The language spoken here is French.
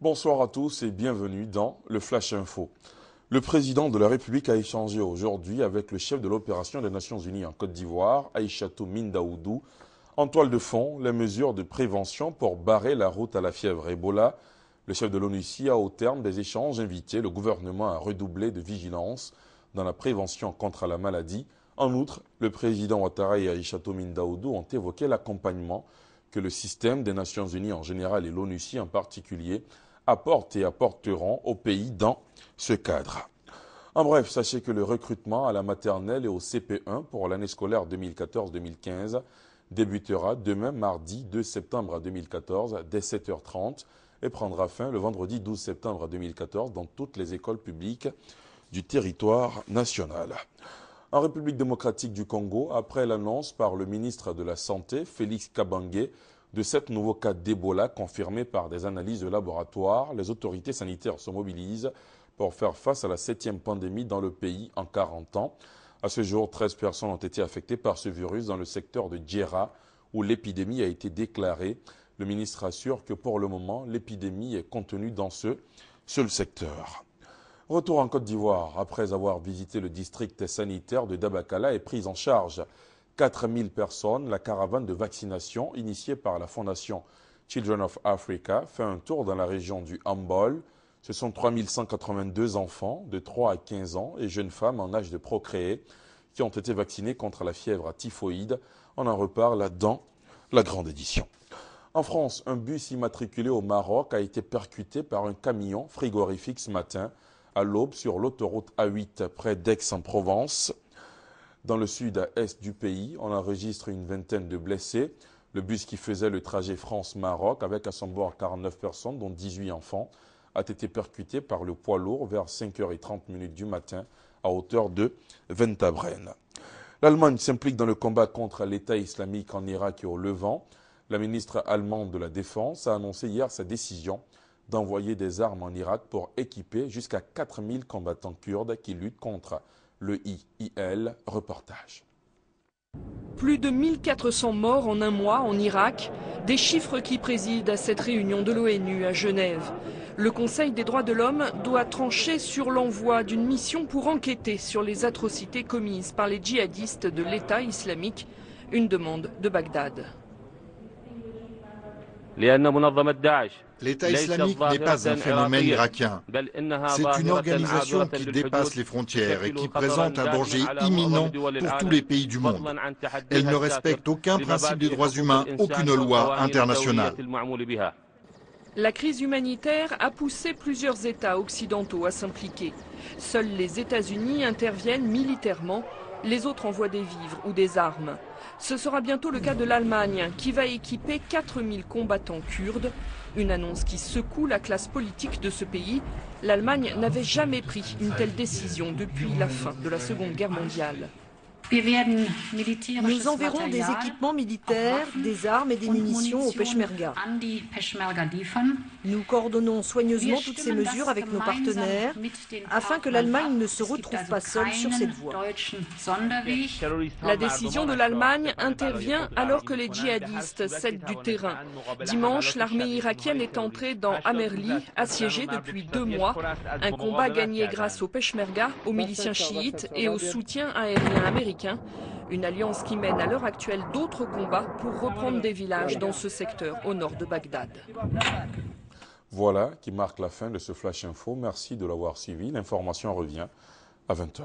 Bonsoir à tous et bienvenue dans le Flash Info. Le président de la République a échangé aujourd'hui avec le chef de l'opération des Nations Unies en Côte d'Ivoire, Aïchatou Mindaoudou, en toile de fond les mesures de prévention pour barrer la route à la fièvre Ebola. Le chef de l'ONU a, au terme des échanges, invité le gouvernement à redoubler de vigilance dans la prévention contre la maladie. En outre, le président Ouattara et Aïchatou Mindaoudou ont évoqué l'accompagnement que le système des Nations Unies en général et l'ONU en particulier apportent et apporteront au pays dans ce cadre. En bref, sachez que le recrutement à la maternelle et au CP1 pour l'année scolaire 2014-2015 débutera demain mardi 2 septembre 2014 dès 7h30 et prendra fin le vendredi 12 septembre 2014 dans toutes les écoles publiques du territoire national. En République démocratique du Congo, après l'annonce par le ministre de la Santé, Félix Kabange, de 7 nouveaux cas d'Ebola confirmés par des analyses de laboratoire, les autorités sanitaires se mobilisent pour faire face à la 7e pandémie dans le pays en 40 ans. À ce jour, 13 personnes ont été affectées par ce virus dans le secteur de Djera, où l'épidémie a été déclarée. Le ministre assure que pour le moment, l'épidémie est contenue dans ce seul secteur. Retour en Côte d'Ivoire, après avoir visité le district sanitaire de Dabakala et pris en charge 4000 personnes, la caravane de vaccination initiée par la fondation Children of Africa fait un tour dans la région du Hambol. Ce sont 3182 enfants de 3 à 15 ans et jeunes femmes en âge de procréer qui ont été vaccinés contre la fièvre typhoïde. On en reparle dans la grande édition. En France, un bus immatriculé au Maroc a été percuté par un camion frigorifique ce matin à l'aube sur l'autoroute A8 près d'Aix-en-Provence. Dans le sud-est du pays, on enregistre une vingtaine de blessés. Le bus qui faisait le trajet France-Maroc avec à son bord 49 personnes, dont 18 enfants, a été percuté par le poids lourd vers 5h30 du matin à hauteur de Ventabren. L'Allemagne s'implique dans le combat contre l'État islamique en Irak et au Levant. La ministre allemande de la Défense a annoncé hier sa décision d'envoyer des armes en Irak pour équiper jusqu'à 4000 combattants kurdes qui luttent contre le IIL. Reportage. Plus de 1400 morts en un mois en Irak, des chiffres qui président à cette réunion de l'ONU à Genève. Le Conseil des droits de l'homme doit trancher sur l'envoi d'une mission pour enquêter sur les atrocités commises par les djihadistes de l'État islamique, une demande de Bagdad. L'État islamique n'est pas un phénomène irakien. C'est une organisation qui dépasse les frontières et qui présente un danger imminent pour tous les pays du monde. Elle ne respecte aucun principe des droits humains, aucune loi internationale. La crise humanitaire a poussé plusieurs États occidentaux à s'impliquer. Seuls les États-Unis interviennent militairement, les autres envoient des vivres ou des armes. Ce sera bientôt le cas de l'Allemagne, qui va équiper 4000 combattants kurdes. Une annonce qui secoue la classe politique de ce pays. L'Allemagne n'avait jamais pris une telle décision depuis la fin de la Seconde Guerre mondiale. Nous enverrons des équipements militaires, des armes et des munitions au Peshmerga. Nous coordonnons soigneusement toutes ces mesures avec nos partenaires afin que l'Allemagne ne se retrouve pas seule sur cette voie. La décision de l'Allemagne intervient alors que les djihadistes cèdent du terrain. Dimanche, l'armée irakienne est entrée dans Amerli, assiégée depuis 2 mois. Un combat gagné grâce au Peshmerga, aux miliciens chiites et au soutien aérien américain. Une alliance qui mène à l'heure actuelle d'autres combats pour reprendre des villages dans ce secteur au nord de Bagdad. Voilà qui marque la fin de ce Flash Info. Merci de l'avoir suivi. L'information revient à 20h.